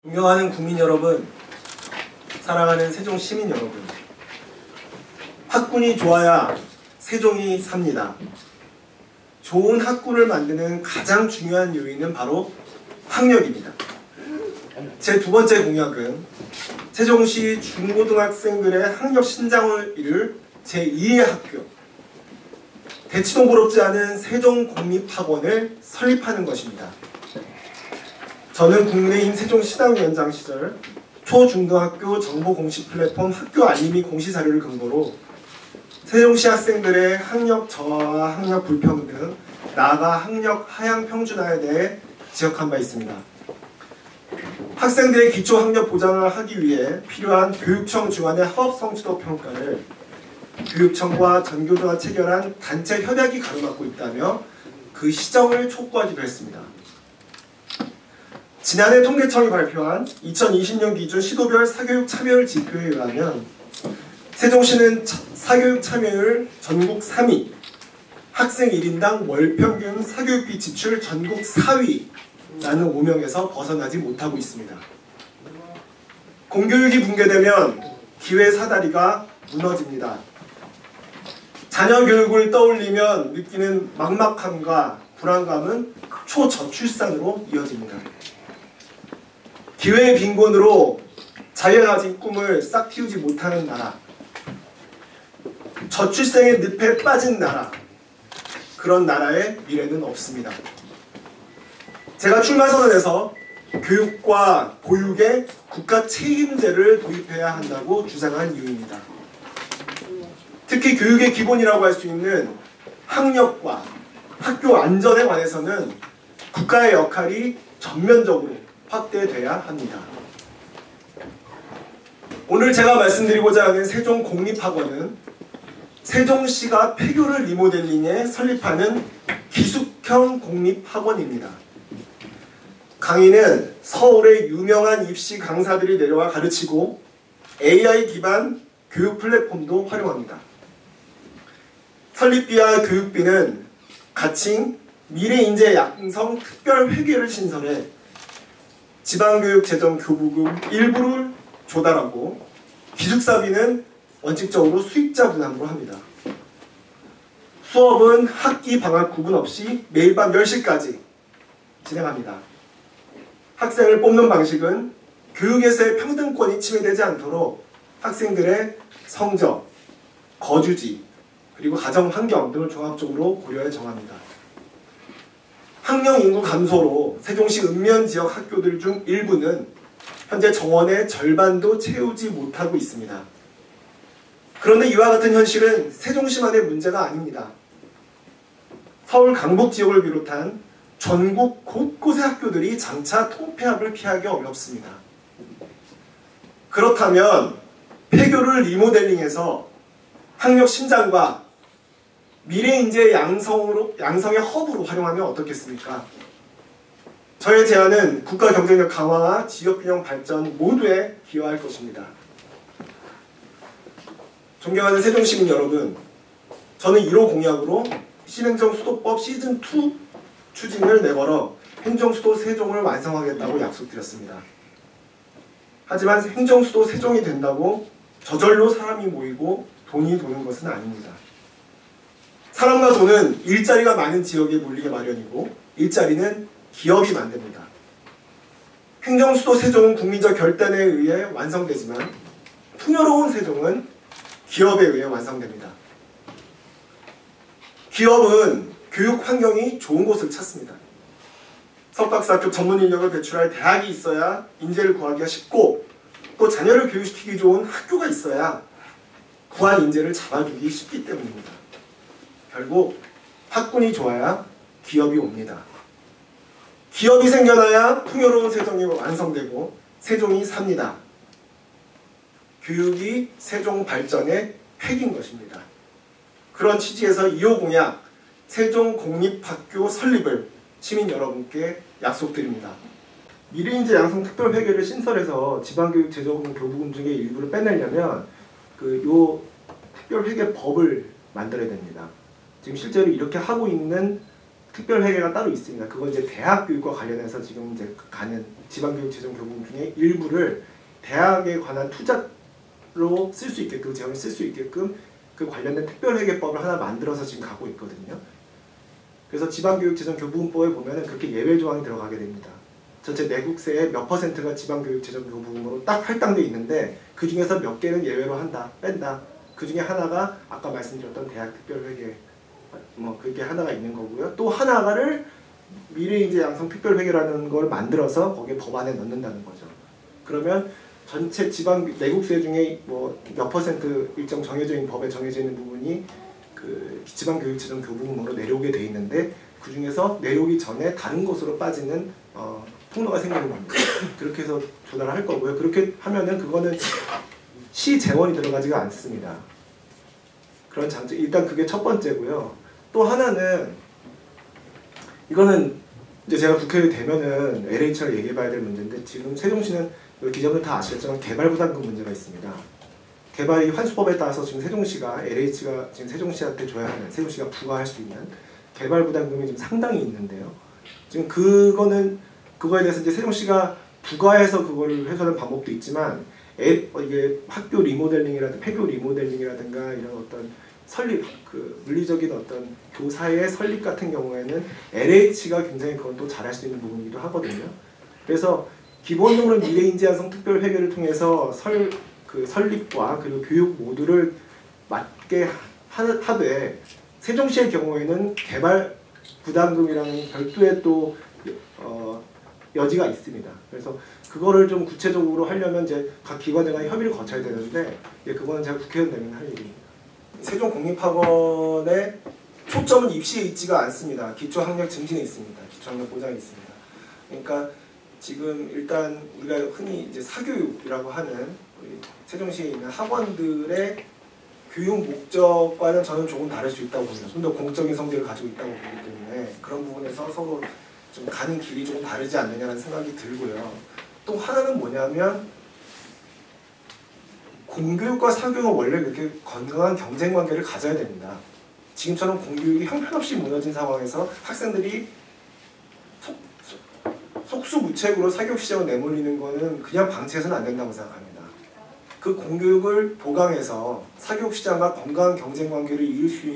존경하는 국민 여러분, 사랑하는 세종 시민 여러분, 학군이 좋아야 세종이 삽니다. 좋은 학군을 만드는 가장 중요한 요인은 바로 학력입니다. 제 두 번째 공약은 세종시 중고등학생들의 학력 신장을 이룰 제2의 학교, 대치동 부럽지 않은 세종공립학원을 설립하는 것입니다. 저는 국민의힘 세종시당위원장 시절 초중등학교 정보공시 플랫폼 학교 알림이 공시자료를 근거로 세종시 학생들의 학력 저하와 학력 불평등, 나아가 학력 하향 평준화에 대해 지적한 바 있습니다. 학생들의 기초 학력 보장을 하기 위해 필요한 교육청 주관의 학업 성취도 평가를 교육청과 전교조가 체결한 단체 협약이 가로막고 있다며 그 시정을 촉구하기도 했습니다. 지난해 통계청이 발표한 2020년 기준 시도별 사교육 참여율 지표에 의하면 세종시는 사교육 참여율 전국 3위, 학생 1인당 월평균 사교육비 지출 전국 4위라는 오명에서 벗어나지 못하고 있습니다. 공교육이 붕괴되면 기회 사다리가 무너집니다. 자녀 교육을 떠올리면 느끼는 막막함과 불안감은 초저출산으로 이어집니다. 기회의 빈곤으로 자기가 가진 꿈을 싹 틔우지 못하는 나라, 저출생의 늪에 빠진 나라, 그런 나라의 미래는 없습니다. 제가 출마선언에서 교육과 보육에 국가 책임제를 도입해야 한다고 주장한 이유입니다. 특히 교육의 기본이라고 할 수 있는 학력과 학교 안전에 관해서는 국가의 역할이 전면적으로 확대돼야 합니다. 오늘 제가 말씀드리고자 하는 세종공립학원은 세종시가 폐교를 리모델링해 설립하는 기숙형 공립학원입니다. 강의는 서울의 유명한 입시 강사들이 내려와 가르치고 AI 기반 교육 플랫폼도 활용합니다. 설립비와 교육비는 가칭 미래인재 양성 특별회계를 신설해 지방교육재정교부금 일부를 조달하고 기숙사비는 원칙적으로 수익자 분담으로 합니다. 수업은 학기 방학 구분 없이 매일 밤 10시까지 진행합니다. 학생을 뽑는 방식은 교육에서의 평등권이 침해되지 않도록 학생들의 성적, 거주지, 그리고 가정 환경 등을 종합적으로 고려해 정합니다. 학령 인구 감소로 세종시 읍면 지역 학교들 중 일부는 현재 정원의 절반도 채우지 못하고 있습니다. 그런데 이와 같은 현실은 세종시만의 문제가 아닙니다. 서울 강북 지역을 비롯한 전국 곳곳의 학교들이 장차 통폐합을 피하기 어렵습니다. 그렇다면 폐교를 리모델링해서 학력 신장과 미래인재 양성의 허브로 활용하면 어떻겠습니까? 저의 제안은 국가 경쟁력 강화와 지역균형 발전 모두에 기여할 것입니다. 존경하는 세종시민 여러분, 저는 1호 공약으로 신행정수도법 시즌2 추진을 내걸어 행정수도 세종을 완성하겠다고 약속드렸습니다. 하지만 행정수도 세종이 된다고 저절로 사람이 모이고 돈이 도는 것은 아닙니다. 사람과 돈은 일자리가 많은 지역에 몰리게 마련이고 일자리는 기업이 만듭니다. 행정수도 세종은 국민적 결단에 의해 완성되지만 풍요로운 세종은 기업에 의해 완성됩니다. 기업은 교육 환경이 좋은 곳을 찾습니다. 석박사급 전문 인력을 배출할 대학이 있어야 인재를 구하기가 쉽고 또 자녀를 교육시키기 좋은 학교가 있어야 구한 인재를 잡아주기 쉽기 때문입니다. 결국 학군이 좋아야 기업이 옵니다. 기업이 생겨나야 풍요로운 세종이 완성되고 세종이 삽니다. 교육이 세종 발전의 핵인 것입니다. 그런 취지에서 2호 공약 세종공립학교 설립을 시민 여러분께 약속드립니다. 미래인재 양성 특별회계를 신설해서 지방교육재정금 교부금 중에 일부를 빼내려면 요 특별회계법을 만들어야 됩니다. 지금 실제로 이렇게 하고 있는 특별회계가 따로 있습니다. 그건 이제 대학 교육과 관련해서 지금 이제 가는 지방교육재정교부금 중에 일부를 대학에 관한 투자로 쓸 수 있게끔, 재원을 쓸 수 있게끔 그 관련된 특별회계법을 하나 만들어서 지금 가고 있거든요. 그래서 지방교육재정교부금법에 보면은 그렇게 예외 조항이 들어가게 됩니다. 전체 내국세의 몇 %가 지방교육재정교부금으로 딱 할당돼 있는데 그 중에서 몇 개는 예외로 한다, 뺀다. 그 중에 하나가 아까 말씀드렸던 대학 특별회계 그게 하나가 있는 거고요. 또 하나를 미래인재 양성 특별회계라는 걸 만들어서 거기에 법안에 넣는다는 거죠. 그러면 전체 지방 내국세 중에 뭐 몇 % 일정 정해져 있는 법에 정해져 있는 부분이 그 지방교육재정교부금으로 내려오게 돼 있는데 그 중에서 내려오기 전에 다른 곳으로 빠지는 통로가 생기는 겁니다. 그렇게 해서 조달을 할 거고요. 그렇게 하면은 그거는 시 재원이 들어가지가 않습니다. 그런 장점, 일단 그게 첫 번째고요. 또 하나는 이거는 이제 제가 국회에 되면은 LH를 얘기해봐야 될 문제인데 지금 세종시는 기자분들 다 아시겠지만 개발부담금 문제가 있습니다. 개발이 환수법에 따라서 지금 세종시가 LH가 지금 세종시한테 줘야 하는, 세종시가 부과할 수 있는 개발부담금이 지금 상당히 있는데요. 지금 그거에 대해서 이제 세종시가 부과해서 그걸 해소하는 방법도 있지만 이게 학교 리모델링이라든가 폐교 리모델링이라든가 이런 어떤 설립, 그 물리적인 어떤 교사의 설립 같은 경우에는 LH가 굉장히 그건 또 잘할 수 있는 부분이기도 하거든요. 그래서 기본적으로 미래인재양성 특별회계를 통해서 설립과 그리고 교육 모두를 맞게 하되 세종시의 경우에는 개발 부담금이라는 별도의 또 여지가 있습니다. 그래서 그거를 좀 구체적으로 하려면 이제 각 기관들 간의 협의를 거쳐야 되는데 그거는 제가 국회의원 되면 할 일입니다. 세종공립학원의 초점은 입시에 있지가 않습니다. 기초학력 증진에 있습니다. 기초학력 보장에 있습니다. 그러니까 지금 일단 우리가 흔히 이제 사교육이라고 하는 우리 세종시에 있는 학원들의 교육 목적과는 저는 조금 다를 수 있다고 봅니다. 좀 더 공적인 성질을 가지고 있다고 보기 때문에 그런 부분에서 서로 좀 가는 길이 조금 다르지 않느냐는 생각이 들고요. 또 하나는 뭐냐면 공교육과 사교육은 원래 그렇게 건강한 경쟁 관계를 가져야 됩니다. 지금처럼 공교육이 형편없이 무너진 상황에서 학생들이 속수무책으로 사교육 시장을 내몰리는 거는 그냥 방치해서는 안 된다고 생각합니다. 그 공교육을 보강해서 사교육 시장과 건강한 경쟁 관계를 이룰 수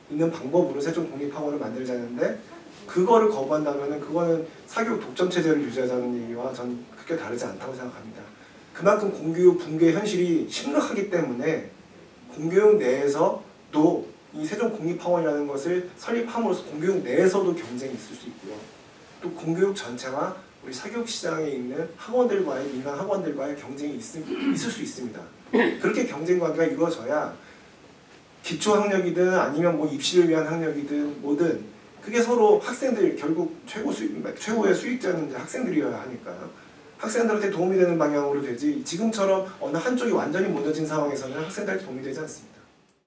있는 방법으로 세종공립학원을 만들자는데 그거를 거부한다면 그거는 사교육 독점 체제를 유지하자는 얘기와 전 크게 다르지 않다고 생각합니다. 그만큼 공교육 붕괴 현실이 심각하기 때문에 공교육 내에서도 이 세종공립학원이라는 것을 설립함으로써 공교육 내에서도 경쟁이 있을 수 있고요. 또 공교육 전체와 우리 사교육 시장에 있는 학원들과의 민간 학원들과의 경쟁이 있을 수 있습니다. 그렇게 경쟁 관계가 이루어져야 기초학력이든 아니면 뭐 입시를 위한 학력이든 뭐든 그게 서로 학생들 결국 최고의 수익자는 이제 학생들이어야 하니까요. 학생들한테 도움이 되는 방향으로 되지 지금처럼 어느 한쪽이 완전히 무너진 상황에서는 학생들한테 도움이 되지 않습니다.